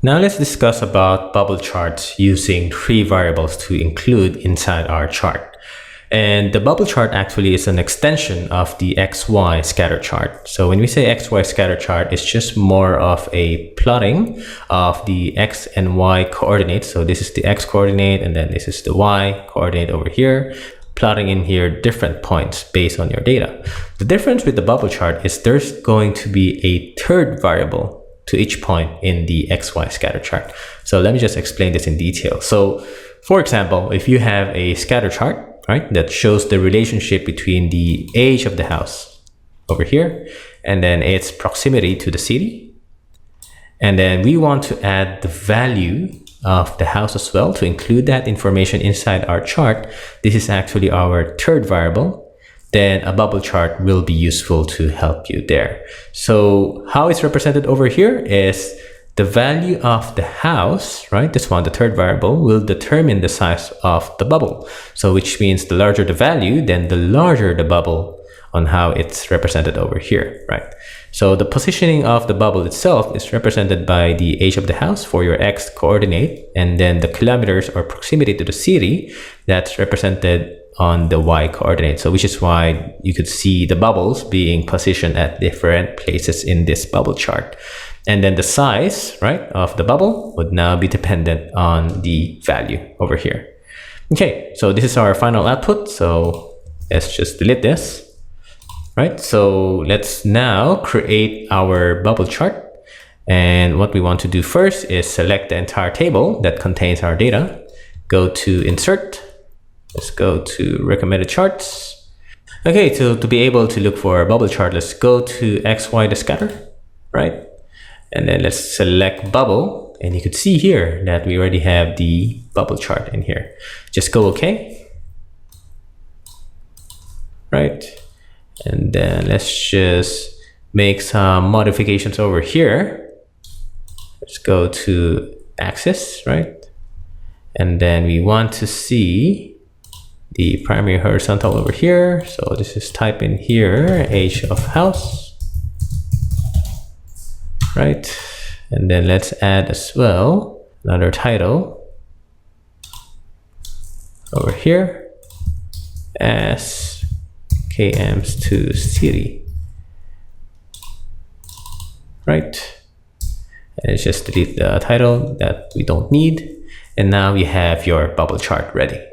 Now let's discuss about bubble charts using 3 variables to include inside our chart. And the bubble chart actually is an extension of the XY scatter chart. So when we say XY scatter chart, it's just more of a plotting of the X and Y coordinates. So this is the X coordinate and then this is the Y coordinate over here. Plotting in here different points based on your data. The difference with the bubble chart is there's going to be a third variable to each point in the XY scatter chart. So let me just explain this in detail. So for example, if you have a scatter chart, right, that shows the relationship between the age of the house over here and then its proximity to the city, and then we want to add the value of the house as well to include that information inside our chart. This is actually our third variable. Then a bubble chart will be useful to help you there. So how it's represented over here is the value of the house, right? This one, the third variable, will determine the size of the bubble. So which means the larger the value, then the larger the bubble on how it's represented over here, right? So the positioning of the bubble itself is represented by the age of the house for your X coordinate, and then the kilometers or proximity to the city, that's represented on the Y coordinate. So which is why you could see the bubbles being positioned at different places in this bubble chart. And then the size, right, of the bubble would now be dependent on the value over here. Okay, so this is our final output. So let's just delete this, right? So let's now create our bubble chart. And what we want to do first is select the entire table that contains our data. Go to Insert. Let's go to Recommended Charts. Okay, so to be able to look for a bubble chart, let's go to XY the scatter, right? And then let's select bubble, and you could see here that we already have the bubble chart in here. Just go OK, right? And then let's just make some modifications over here. Let's go to Axis, right? And then we want to see the primary horizontal over here. So this is type in here, age of house, right? And then let's add as well another title over here as KMs to city, right? And let's just delete the title that we don't need. And now you have your bubble chart ready.